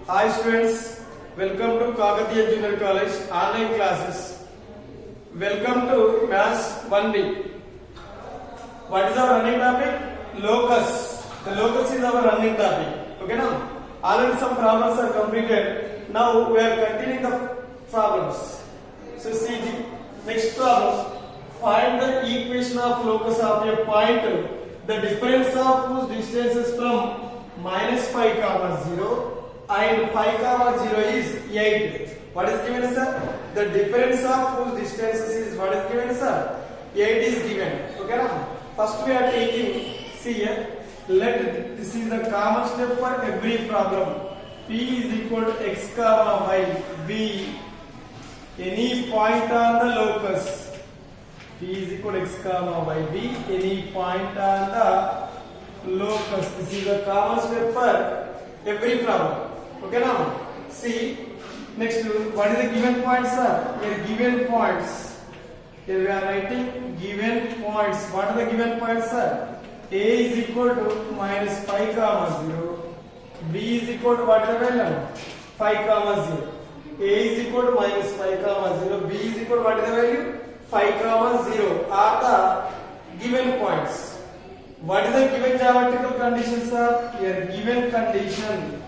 Hi students, welcome to Kakatiya Junior College online classes. Welcome to Maths 1B. What is our running topic? Locus. The locus is our running topic. Okay now? Already some problems are completed. Now we are continuing the problems. So see the next problem. Find the equation of locus of a point. The difference of whose distance is from minus 5 comma 0 and 5 comma 0 is 8. What is given, sir? The difference of whose distances is what is given, sir? 8 is given. Okay now? First we are taking, see here, let this is the common step for every problem. P is equal to x comma y, b, any point on the locus. P is equal to x comma y, b, any point on the locus. This is the common step for every problem. Okay now? See, next what is the given points, sir? Here given points. Here we are writing given points. What are the given points, sir? A is equal to minus 5 comma 0. B is equal to what is the value? 5 comma 0. A is equal to minus 5 comma 0. B is equal to what is the value? 5 comma 0 are the given points. What is the given geometrical conditions, sir? Here given condition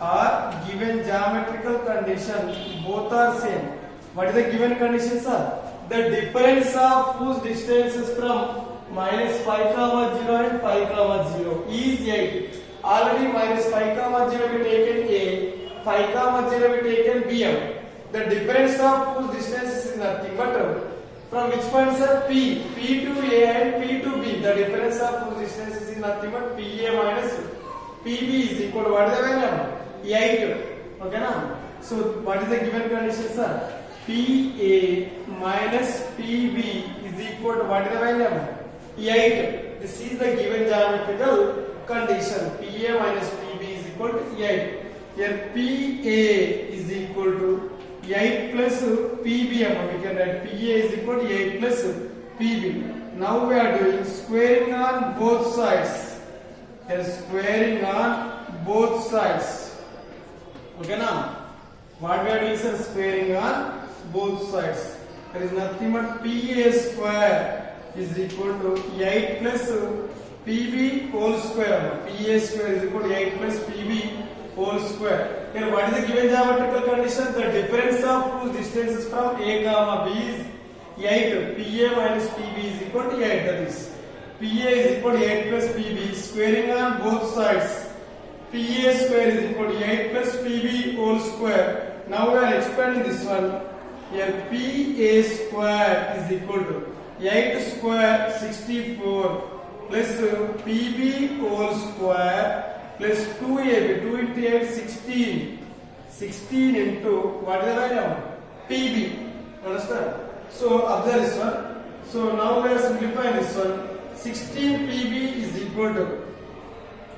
or given geometrical condition both are same. What is the given condition, sir? The difference of whose distance is from minus 5 comma 0 and 5 comma 0 is 8. Already minus 5 comma 0 we taken A, 5 comma 0 we taken BM. The difference of whose distance is nothing but from which point, sir? P. P to A and P to B. The difference of whose distance is nothing but PA minus PB is equal to what is the value? 8. Okay now? So what is the given condition, sir? PA minus PB is equal to what is the value? 8. This is the given geometrical condition. PA minus PB is equal to 8. Here PA is equal to 8 plus PB. We can write PA is equal to 8 plus PB. Now we are doing squaring on both sides. Here squaring on both sides. Okay now? What we are doing is squaring on both sides. There is nothing but PA square is equal to 8 plus PB whole square. PA square is equal to 8 plus PB whole square. Here what is the given geometrical condition? The difference of whose distance is from A comma B is 8. PA minus PB is equal to 8. That is PA is equal to 8 plus PB. Squaring on both sides. PA square is equal to 8 plus PB whole square. Now we are expanding this one. Here PA square is equal to 8 square 64 plus PB whole square plus 2AB, 2 into 8, 16. 16 into what is the value? PB. Understand? So observe this one. So now we are simplifying this one. 16 PB is equal to.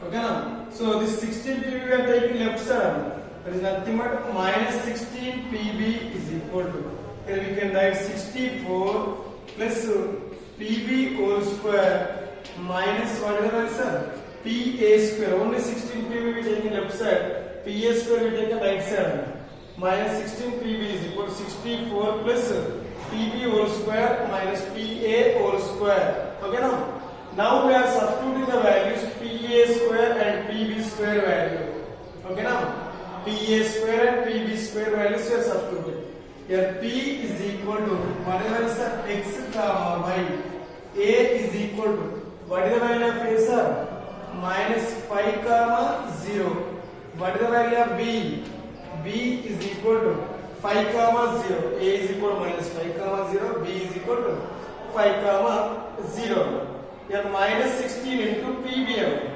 Okay now? So this 16 PB we are taking left side. There is nothing but minus 16 PB is equal to. Here we can write 64 plus PB whole square minus what is the value, sir? PA square. Only 16 PB we take in left side. PA square we take in right side. Minus 16 PB is equal to 64 plus PB whole square minus PA whole square. Okay now? Now we are substituting the values PA square and PB square value. Okay now? PA square and PB square values we are substituting. Here P is equal to whatever is the x comma y. A is equal to what is the value of A, sir? Minus 5 comma 0. What is the value of B? B is equal to 5 comma 0. A is equal to minus 5 comma 0. B is equal to 5 comma 0. Here minus 16 into PB.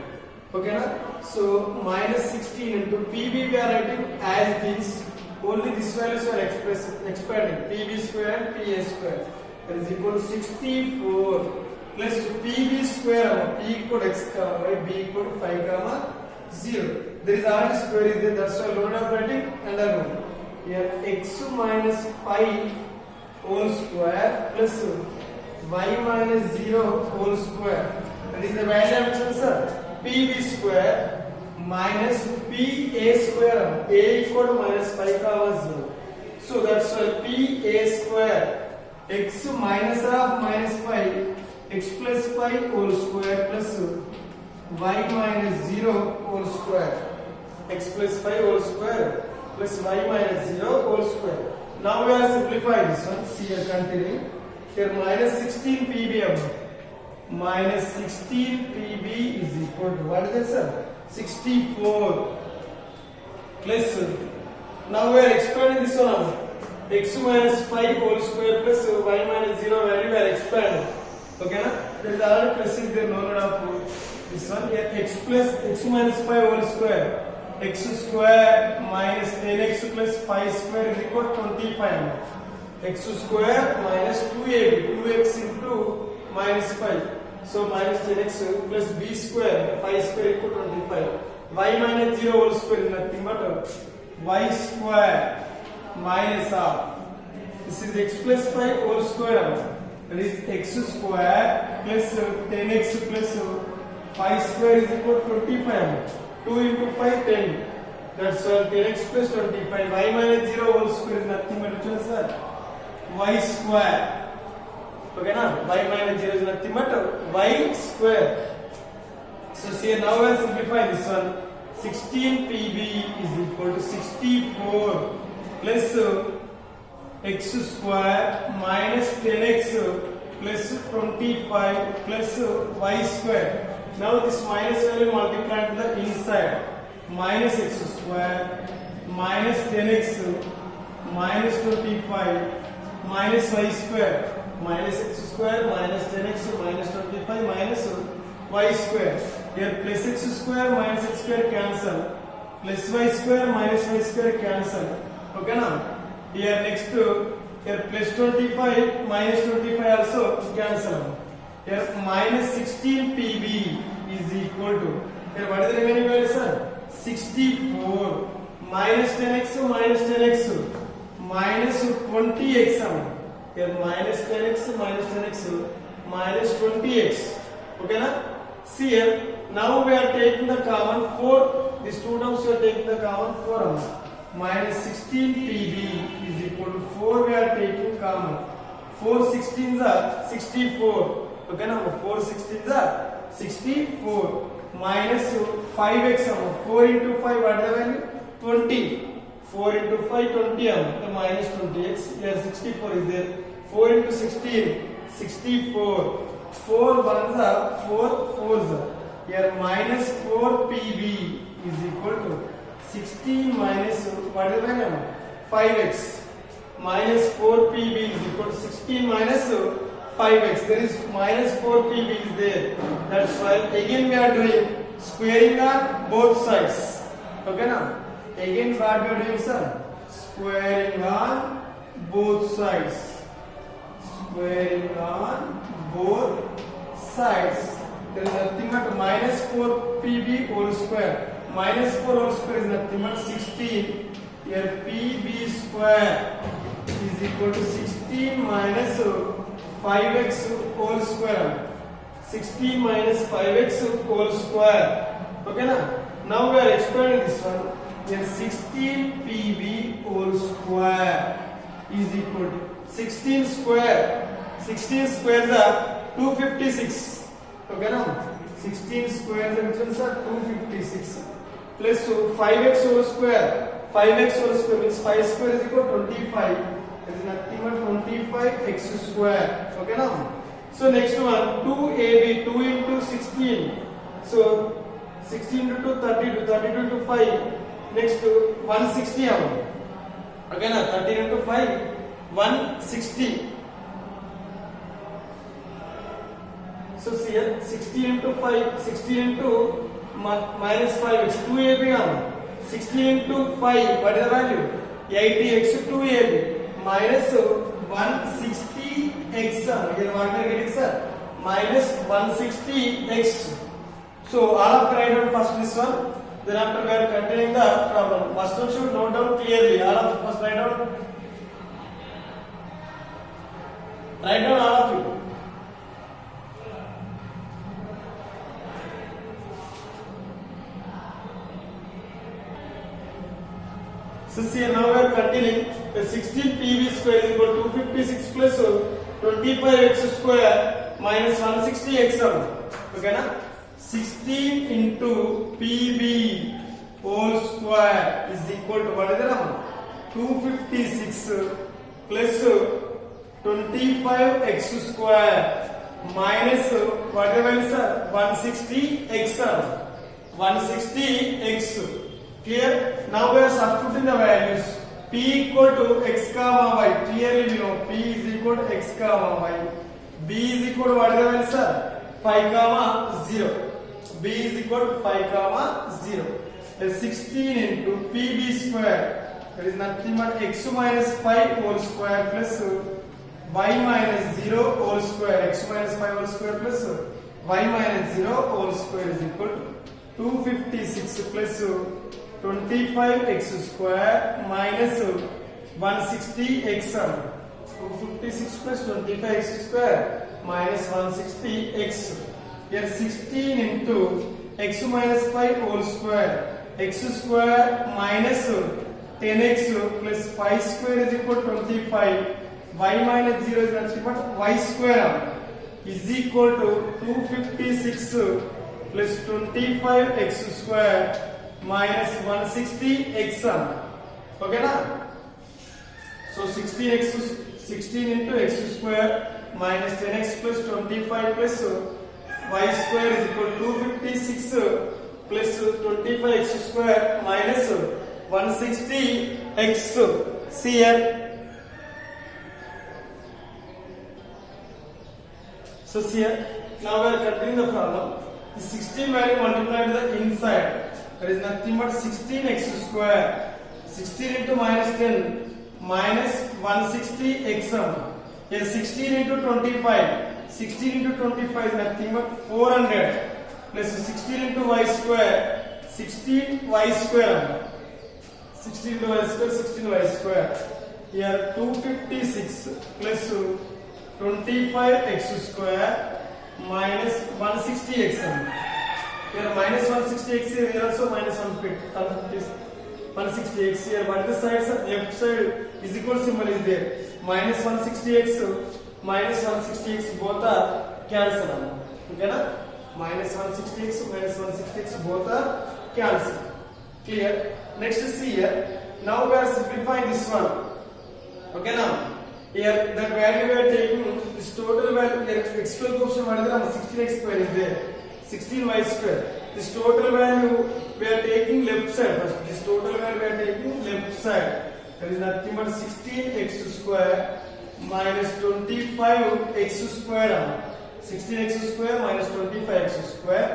Okay na? So minus 16 into PB we are writing as this. Only this values are expanding. PB square and PA square. That is equal to 64 plus PB square. P equal to x comma y, B equal to 5 comma 0. There is already square is there. That's why load of writing under root. Here x minus 5 whole square plus y minus 0 whole square. That is the value of which one, sir? PB square minus pa square. A equal to minus 5 comma 0. So that's why pa square x minus of minus 5 x plus 5 whole square plus y minus 0 whole square. X plus 5 whole square plus y minus 0 whole square. Now we are simplifying this one. See here, continuing. Here minus 16 pb minus 16 pb is equal to what is that, sir? 64 plus. Now we are expanding this one. X minus 5 whole square plus y minus 0 value we are expanding. Okay, na? There is already plus is there, no need of this one. Here x plus x minus 5 whole square. X square minus 10x plus 5 square is equal to 25. X square minus 2ab, 2x into minus 5. So minus 10x plus b square, 5 square equal to 25. Y minus 0 whole square is nothing but y square minus half. This is x plus 5 whole square. That is x square plus 10x plus 5 square is equal to 25. 2 into 5, 10. That's 10x plus 25. Y minus 0 whole square is nothing but y square. Okay, na? Y minus 0 is nothing but y square. So see, now we are simplifying this one. 16 pb is equal to 64 plus x square minus 10x plus 25 plus y square. Now this minus value multiplied to the inside. Minus x square minus 10x minus 25 minus y square. Minus x square minus 10x minus 25 minus y square. Here plus x square minus x square cancel. Plus y square minus y square cancel. Okay, now here next here plus 25 minus 25 also cancel. Here minus 16 pb is equal to, here what is the remaining value, sir? 64 minus 10x minus 10x minus 20x. Here minus 10x minus 10x minus 20x. Okay, na? See here, now we are taking the common 4. These two terms we are taking the common 4. Minus 16 pb is equal to 4 we are taking common. 4 16s are 64. Okay, now 4 16s are 64 minus 5x. 4 into 5 what is the value? 20. 4 into 5 20 the minus 20x. Here 64 is there. 4 into 16 64. 4 ones are 4 4s. Here minus 4 pb is equal to 16 minus what is the value? 5x. Minus 4 pb is equal to 16 minus 5x. There is minus 4 pb is there. That's why again we are doing squaring on both sides. Okay, now again what we are doing, sir? Squaring on both sides. Squaring on both sides. There is nothing but minus 4 pb whole square. Minus 4 whole square is nothing but 16. Here pb square is equal to 16 minus 5x whole square. 16 minus 5x whole square. Okay, na? Now we are expanding this one. Here 16 pb whole square is equal to 16 square. 16 squares are 256. Okay, now 16 squares and which ones are 256 plus 5x whole square. 5x whole square means 5 square is equal to 25. That is nothing but 25x square. Okay, now. So next one 2ab, 2 into 16. So 16 into 2 32, 32 into 5. Next 160. Okay, now 13 into 5 160. So see here 16 into 5, 16 into minus 5x, 2ab. 16 into 5, what is the value? 80x 2ab minus 160x. Here what we are getting, sir? Minus 160x. So all of you write down first this one. Then after we are continuing the problem. First one should note down clearly. All of you first write down. Write down all of you. So see now we are continuing. The 16 PB square is equal to 256 plus 25x square minus 160x. Okay na? 16 into PB whole square is equal to what is the number? 256 plus 25x square minus whatever is 160x. 160x. Clear? Now we are substituting the values. P equal to x comma y. Clearly we know P is equal to x comma y. B is equal to whatever is 5 comma 0. B is equal to 5 comma 0. 16 into PB square. That is nothing but x minus 5 whole square plus y minus 0 whole square. X minus 5 whole square plus y minus 0 whole square is equal to 256 plus 25x square minus 160x. 256 plus 25x square minus 160x. Here 16 into x minus 5 whole square. X square minus 10x plus 5 square is equal to 25. Y minus 0 is nothing but y square is equal to 256 plus 25x square minus 160x. Okay na? So 16 into x square minus 10x plus 25 plus y square is equal to 256 plus 25x square minus 160x. See here. So see here. Now we are continuing the problem. The 16 value multiplied to the inside. That is nothing but 16x square. 16 into minus 10 minus 160x. Here 16 into 25. 16 into 25 is nothing but 400 plus 16 into y square. 16y square. 16 into y square, 16y square. Here 256 plus 25x square minus 160x. Here minus 160x here also minus 160x here. What is the side? Left side is equal symbol is there. Minus 160x minus 160x both are cancel. Okay na? Minus 160x minus 160x both are cancel. Clear? Next see here. Now we are simplifying this one. Okay now? Here that value we are taking this total value here x12 question what is the 16x square is there. 16y square. This total value we are taking left side first. This total value we are taking left side. That is nothing but 16x square minus 25x square. 16x square minus 25x square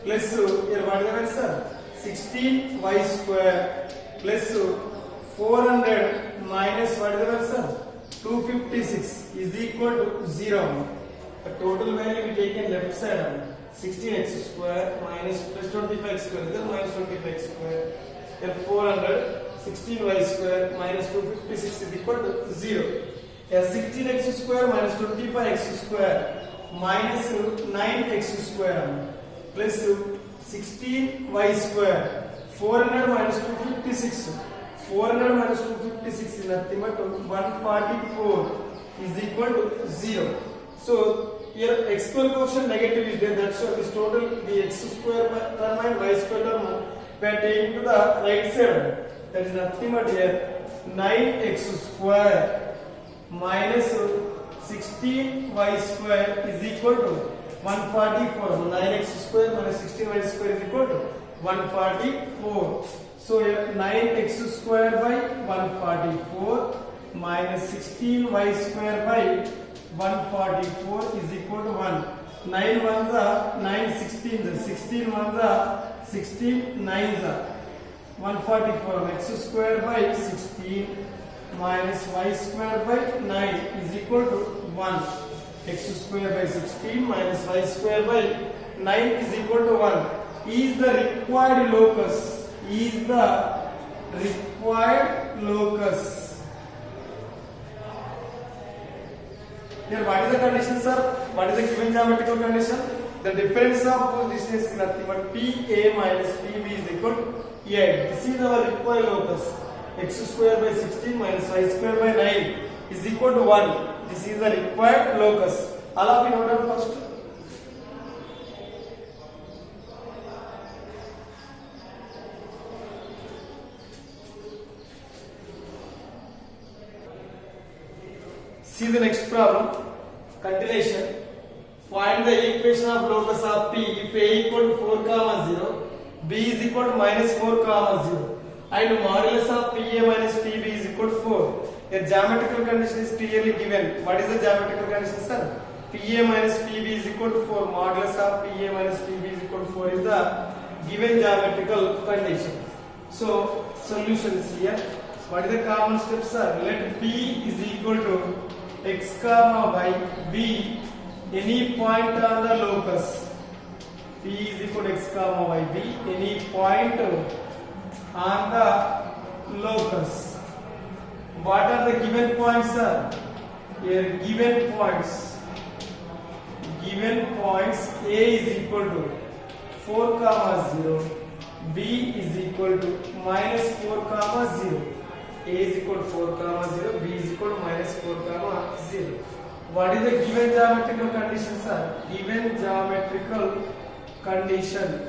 plus here what is the answer? 16y square plus 400 minus what is the answer? 256 is equal to 0. The total value we take in left side. 16x square minus plus 25x square is minus 25x square. Then 400 16y square minus 256 is equal to 0. Here 16x square minus 25x square minus 9x square plus 16y square. 400 minus 256. 400 minus 256 is nothing but 144 is equal to 0. So here x square quotient negative is there. That's why this total the x square term and y square term we are taking to the right side. That is nothing but here 9x square minus 16y square is equal to 144. So 9x square minus 16y square is equal to 144. So here 9x square by 144 minus 16y square by 144 is equal to 1. 9 ones are 9 16s, 16 ones are 16 9s are 144. X square by 16 minus y square by 9 is equal to 1. X square by 16 minus y square by 9 is equal to 1. Is the required locus. Is the required locus. Here, what is the condition, sir? What is the given geometrical condition? The difference of both distances is nothing but PA minus PB is equal to 8. This is our required locus. x square by 16 minus y square by 9 is equal to 1. This is the required locus. All of you know that first. See the next problem. Continuation. Find the equation of locus of P if A equal to 4 comma 0, B is equal to minus 4 comma 0, and modulus of PA minus PB is equal to 4. A geometrical condition is clearly given. What is the geometrical condition, sir? PA minus PB is equal to 4. Modulus of PA minus PB is equal to 4 is the given geometrical condition. So, solutions here. What is the common steps, sir? Let P is equal to x comma y b any point on the locus. P is equal to x comma y b any point on the locus. What are the given points, sir? Here given points A is equal to 4 comma 0, B is equal to minus 4 comma 0. A is equal to 4 comma 0, B is equal to minus 4 comma 0. What is the given geometrical condition, sir? Given geometrical condition.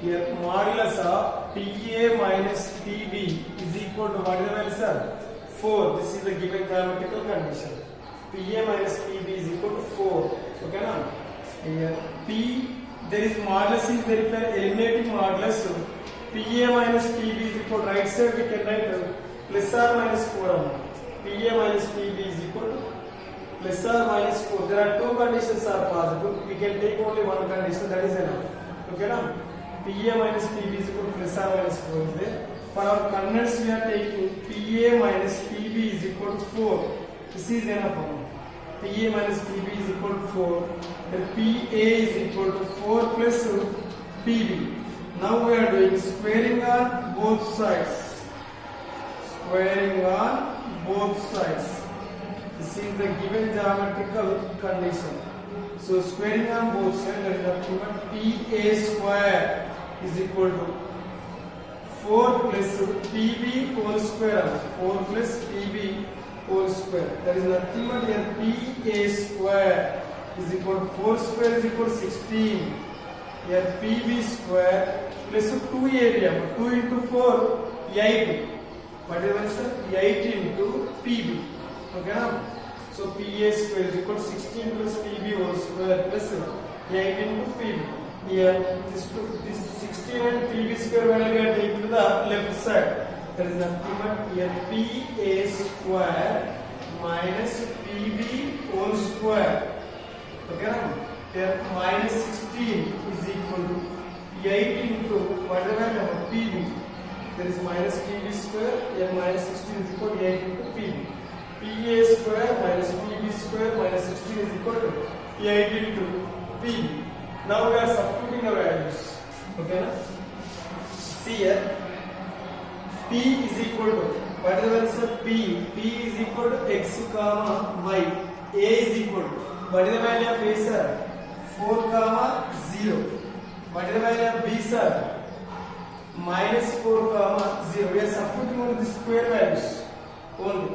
Here modulus of PA minus PB is equal to what is the value, sir? 4. This is the given geometrical condition. PA minus PB is equal to 4. Okay, now here P. There is modulus is there, if eliminating modulus, PA minus PB is equal to right side we can write plus or minus 4. PA minus PB is equal to plus or minus 4. There are two conditions are possible. We can take only one condition, that is enough. Okay, now PA minus PB is equal to plus or minus 4 is there. For our convenience we are taking PA minus PB is equal to 4. This is enough. PA minus PB is equal to 4. Then PA is equal to 4 plus PB. Now we are doing squaring on both sides. This is the given geometrical condition. So squaring on both sides, that is nothing but PA square is equal to 4 plus PB whole square. 4 plus PB whole square. That is nothing but here PA square is equal to 4 square is equal to 16. Here PB square plus 2AB. 2 into 4, 8. What is the answer? 8 into PB. Okay, now? So PA square is equal to 16 plus PB whole square plus 8 into PB. Here this 16 and PB square value we are taking to the left side. There is nothing but here PA square minus PB whole square. Okay, now? Here minus 16 is equal to 8 into whatever number PB. There is minus PB square. Here minus 16 is equal to 8 into PB. PA square minus PB square minus 16 is equal to 8 into PB. Now we are substituting the values. Okay, now? See here. P is equal to what is the answer? P is equal to x comma y. A is equal to what is the value of A, sir? 4 comma 0. What is the value of B, sir? Minus 4 comma 0. We are substituting only the square values only.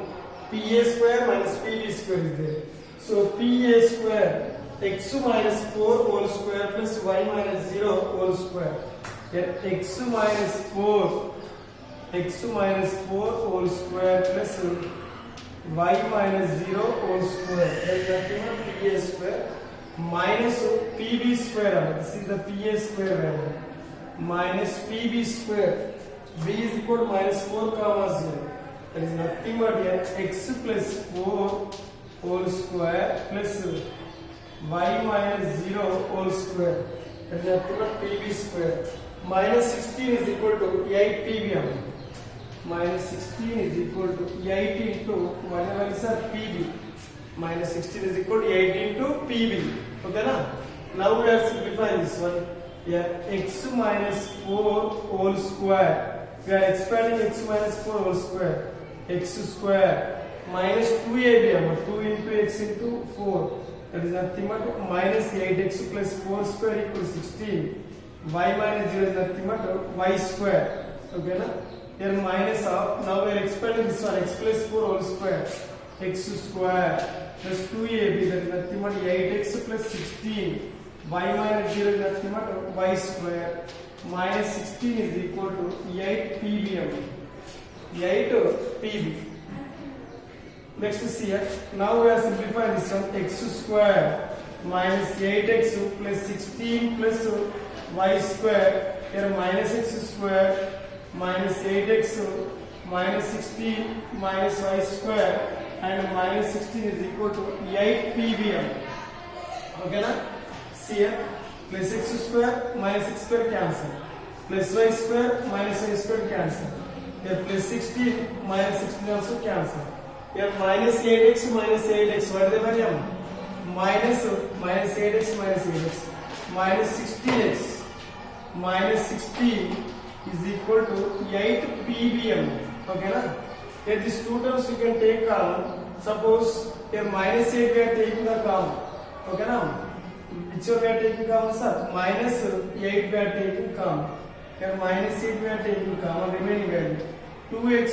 PA square minus PB square is there. So PA square x minus 4 whole square plus y minus 0 whole square. Then x minus 4 whole square plus y minus 0 whole square. That is nothing but PA square minus PB square. This is the PA square value. Minus PB square. B is equal to minus 4 comma 0. That is nothing but here x plus 4 whole square plus y minus 0 whole square. That is nothing but PB square. Minus 16 is equal to 8 PB. Minus 16 is equal to 8 into whatever is PB. Minus 16 is equal to 8 into PB. Okay, na? Now we are simplifying this one. Here x minus 4 whole square. We are expanding x minus 4 whole square. X square minus 2AB. 2 into x into 4. that is nothing but minus 8x plus 4 square equals 16. Y minus 0 is nothing but y square. Okay, na? Here minus of, now we are expanding this one, x plus 4 whole square, x square plus 2ab, that is nothing but 8x plus 16. Y minus 0 is nothing but y square minus 16 is equal to 8 ppm. 8 pb. Next is here. Now we are simplifying this one, x square minus 8x plus 16 plus y square. Here minus x square minus 8x minus 16 minus y square and minus 16 is equal to 8 ppm. Okay na? See here, plus x square minus x square cancel, plus y square minus y square cancel. Here plus 16 minus 16 also cancel. Here minus 8x minus 8x, what is the variable? Minus 8x minus 8x minus 16x minus 16 is equal to 8 ppm. Okay na? Here these two terms you can take common. Suppose here minus 8 we are taking the common. Okay na? Which one we are taking common, sir? Minus 8 we are taking common. Here minus 8 we are taking common, remaining value 2x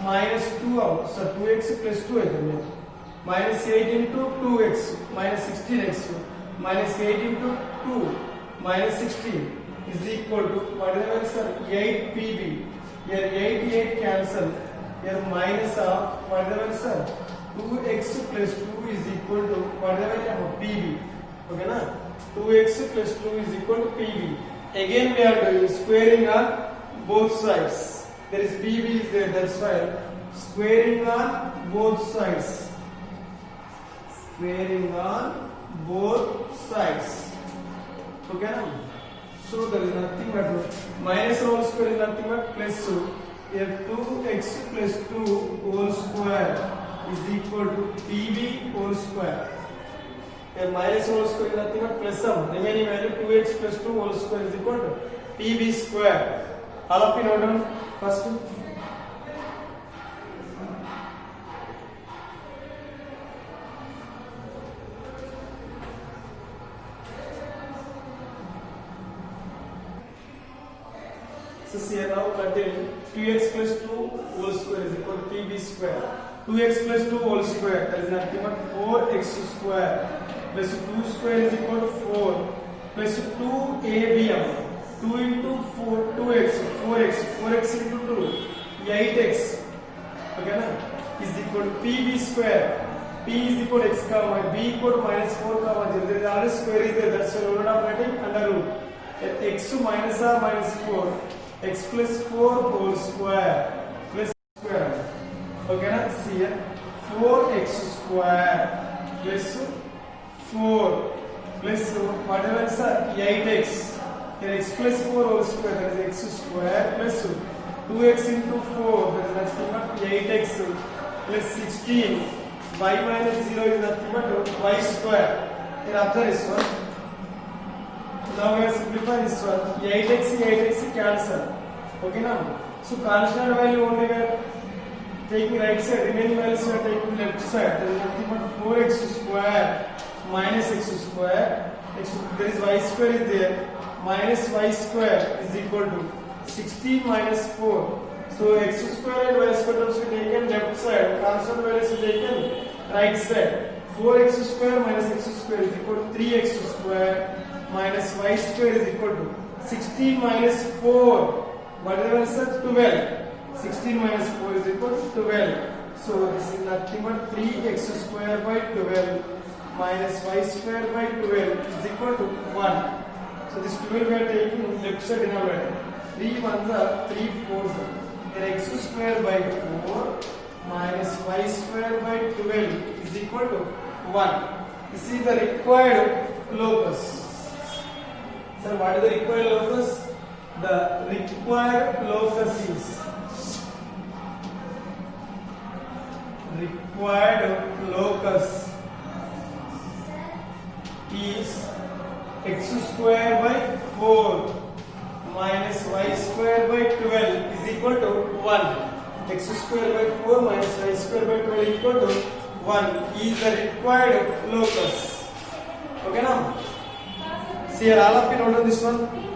minus 2 out, so 2x plus 2 है minus 8 into 2x minus 16x minus 8 into 2 minus 16 is equal to what is the value, sir? 8 pb. Here 8 cancel. Here minus of what is the value, sir? 2x plus 2 is equal to what is the value? pb. Okay na? 2x plus 2 is equal to pb. Again we are doing squaring on both sides. There is pb is there, that's why squaring on both sides. Squaring on both sides. Okay na? So there is nothing but minus whole square is nothing but plus 2. Here 2x plus 2 whole square is equal to pb whole square. Here minus whole square is nothing but plus sum. Remaining value 2x plus 2 whole square is equal to pb square. All of you note down first. So here now continue. 2x plus 2 whole square is equal to pb square. 2x plus 2 whole square, that is nothing but 4x square plus 2 square is equal to 4 plus 2abm. 2 into 4, 2x, 4x into 2, 8x. Okay na? Is equal to pb square. P is equal to x comma, b equal to minus 4 comma 0. There is always square is there. That's why we are writing under root. X minus r minus 4. X plus 4 whole square plus square. Okay na? See here. 4x square plus 4 plus whatever is 8x. Here x plus 4 whole square, that is x square plus 2x into 4, that is nothing but 8x plus 16. Y minus 0 is nothing but y square. Here observe this one. Now we are simplifying this one. 8x cancel. Okay now? So constant value only we are taking right side, remaining values we are taking left side. There is nothing but 4x square minus x square. There is y square is there. Minus y square is equal to 16 minus 4. So x square and y square terms we taken left side, constant values we taken right side. 4x square minus x square is equal to 3x square minus y square is equal to 16 minus 4. What is the answer? 12. 16 minus 4 is equal to 12. So this is nothing but 3x square by 12 minus y square by 12 is equal to 1. So this 12 we are taking left side in our writing. 3 ones are 3 fours. Here x square by 4 minus y square by 12 is equal to 1. This is the required locus. Sir, what is the required locus? The required locus is x square by 4 minus y square by 12 is equal to 1. X square by 4 minus y square by 12 equal to 1 is the required locus. Okay now? See here, all of you note on this one.